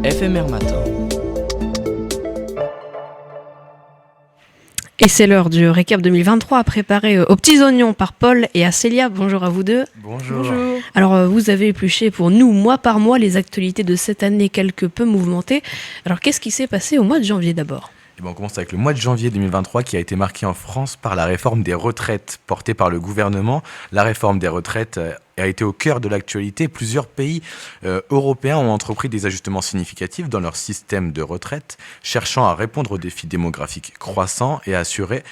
FMR Matin. Et c'est l'heure du récap 2023 préparé aux petits oignons par Paul et à Célia. Bonjour à vous deux. Bonjour. Alors vous avez épluché pour nous mois par mois les actualités de cette année quelque peu mouvementée. Alors qu'est-ce qui s'est passé au mois de janvier d'abord ? On commence avec le mois de janvier 2023 qui a été marqué en France par la réforme des retraites portée par le gouvernement. La réforme des retraites a été au cœur de l'actualité. Plusieurs pays européens ont entrepris des ajustements significatifs dans leur système de retraite, cherchant à répondre aux défis démographiques croissants et à assurer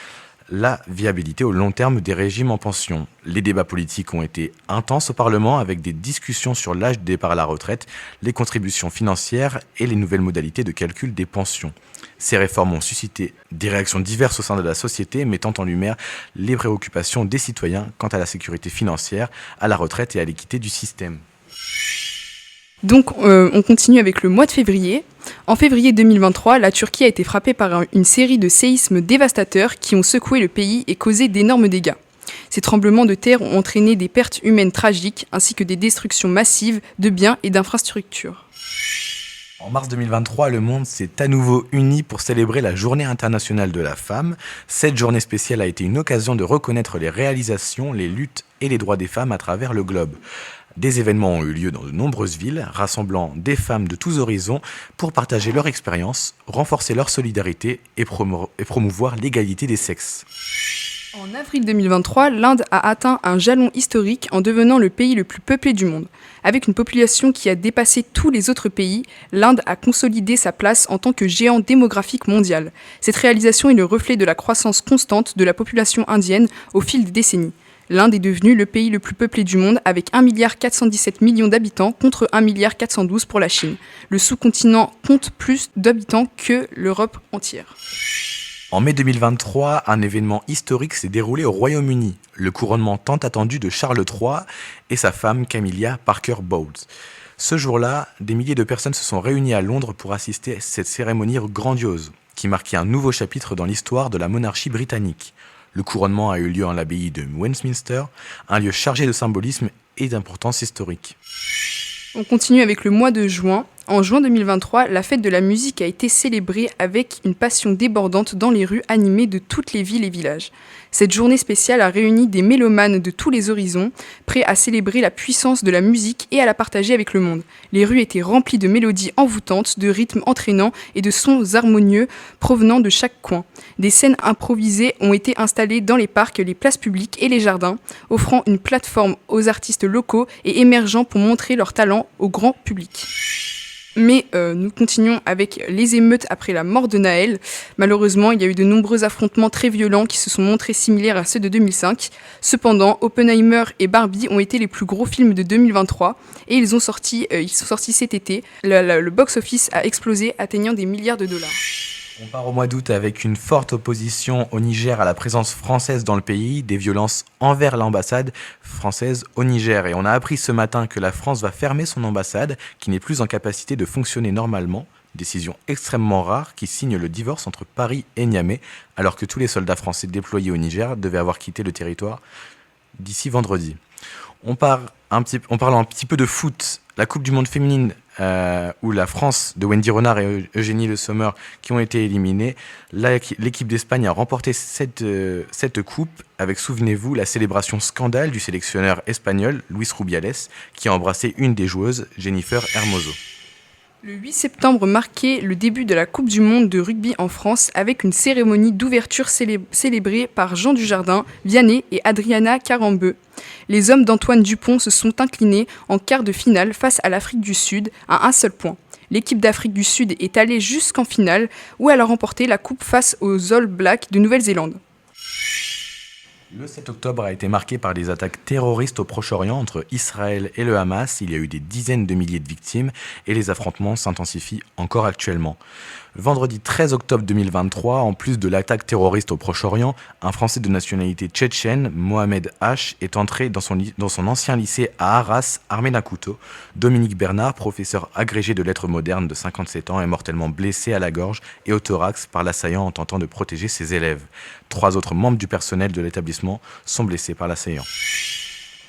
la viabilité au long terme des régimes en pension. Les débats politiques ont été intenses au Parlement avec des discussions sur l'âge de départ à la retraite, les contributions financières et les nouvelles modalités de calcul des pensions. Ces réformes ont suscité des réactions diverses au sein de la société, mettant en lumière les préoccupations des citoyens quant à la sécurité financière, à la retraite et à l'équité du système. Donc on continue avec le mois de février. En février 2023, la Turquie a été frappée par une série de séismes dévastateurs qui ont secoué le pays et causé d'énormes dégâts. Ces tremblements de terre ont entraîné des pertes humaines tragiques ainsi que des destructions massives de biens et d'infrastructures. En mars 2023, le monde s'est à nouveau uni pour célébrer la Journée internationale de la femme. Cette journée spéciale a été une occasion de reconnaître les réalisations, les luttes et les droits des femmes à travers le globe. Des événements ont eu lieu dans de nombreuses villes, rassemblant des femmes de tous horizons pour partager leur expérience, renforcer leur solidarité et promouvoir l'égalité des sexes. En avril 2023, l'Inde a atteint un jalon historique en devenant le pays le plus peuplé du monde. Avec une population qui a dépassé tous les autres pays, l'Inde a consolidé sa place en tant que géant démographique mondial. Cette réalisation est le reflet de la croissance constante de la population indienne au fil des décennies. L'Inde est devenue le pays le plus peuplé du monde avec 1,417 milliard d'habitants contre 1,412 milliard pour la Chine. Le sous-continent compte plus d'habitants que l'Europe entière. En mai 2023, un événement historique s'est déroulé au Royaume-Uni, le couronnement tant attendu de Charles III et sa femme Camilla Parker Bowles. Ce jour-là, des milliers de personnes se sont réunies à Londres pour assister à cette cérémonie grandiose, qui marquait un nouveau chapitre dans l'histoire de la monarchie britannique. Le couronnement a eu lieu en l'abbaye de Westminster, un lieu chargé de symbolisme et d'importance historique. On continue avec le mois de juin. En juin 2023, la fête de la musique a été célébrée avec une passion débordante dans les rues animées de toutes les villes et villages. Cette journée spéciale a réuni des mélomanes de tous les horizons, prêts à célébrer la puissance de la musique et à la partager avec le monde. Les rues étaient remplies de mélodies envoûtantes, de rythmes entraînants et de sons harmonieux provenant de chaque coin. Des scènes improvisées ont été installées dans les parcs, les places publiques et les jardins, offrant une plateforme aux artistes locaux et émergents pour montrer leur talent au grand public. Mais nous continuons avec les émeutes après la mort de Naël. Malheureusement, il y a eu de nombreux affrontements très violents qui se sont montrés similaires à ceux de 2005. Cependant, Oppenheimer et Barbie ont été les plus gros films de 2023 et ils sont sortis cet été. Le box-office a explosé, atteignant des milliards de dollars. On part au mois d'août avec une forte opposition au Niger à la présence française dans le pays, des violences envers l'ambassade française au Niger. Et on a appris ce matin que la France va fermer son ambassade, qui n'est plus en capacité de fonctionner normalement. Décision extrêmement rare qui signe le divorce entre Paris et Niamey, alors que tous les soldats français déployés au Niger devaient avoir quitté le territoire d'ici vendredi. On parle un petit peu de foot. La Coupe du Monde féminine où la France de Wendy Renard et Eugénie Le Sommer qui ont été éliminés. L'équipe d'Espagne a remporté cette coupe avec, souvenez-vous, la célébration scandale du sélectionneur espagnol Luis Rubiales qui a embrassé une des joueuses, Jennifer Hermoso. Le 8 septembre marquait le début de la Coupe du Monde de rugby en France avec une cérémonie d'ouverture célébrée par Jean Dujardin, Vianney et Adriana Carambeu. Les hommes d'Antoine Dupont se sont inclinés en quart de finale face à l'Afrique du Sud à un seul point. L'équipe d'Afrique du Sud est allée jusqu'en finale où elle a remporté la coupe face aux All Blacks de Nouvelle-Zélande. Le 7 octobre a été marqué par des attaques terroristes au Proche-Orient entre Israël et le Hamas. Il y a eu des dizaines de milliers de victimes et les affrontements s'intensifient encore actuellement. Vendredi 13 octobre 2023, en plus de l'attaque terroriste au Proche-Orient, un Français de nationalité tchétchène, Mohamed H, est entré dans son ancien lycée à Arras, armé d'un couteau. Dominique Bernard, professeur agrégé de lettres modernes de 57 ans, est mortellement blessé à la gorge et au thorax par l'assaillant en tentant de protéger ses élèves. 3 autres membres du personnel de l'établissement sont blessés par l'assaillant.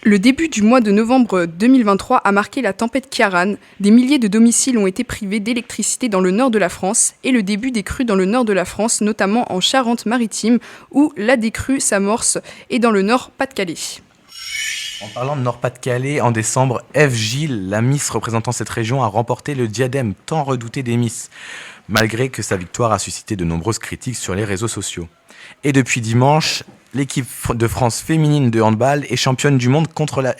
Le début du mois de novembre 2023 a marqué la tempête Ciarán. Des milliers de domiciles ont été privés d'électricité dans le nord de la France et le début des crues dans le nord de la France, notamment en Charente-Maritime, où la décrue s'amorce, et dans le nord Pas-de-Calais. En parlant de Nord-Pas-de-Calais, en décembre, Ève Gilles, la Miss représentant cette région, a remporté le diadème tant redouté des Miss, malgré que sa victoire a suscité de nombreuses critiques sur les réseaux sociaux. Et depuis dimanche, l'équipe de France féminine de handball est championne du monde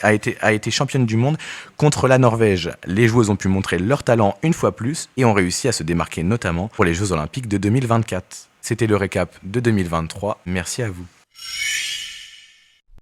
a été championne du monde contre la Norvège. Les joueuses ont pu montrer leur talent une fois plus et ont réussi à se démarquer notamment pour les Jeux Olympiques de 2024. C'était le récap de 2023. Merci à vous.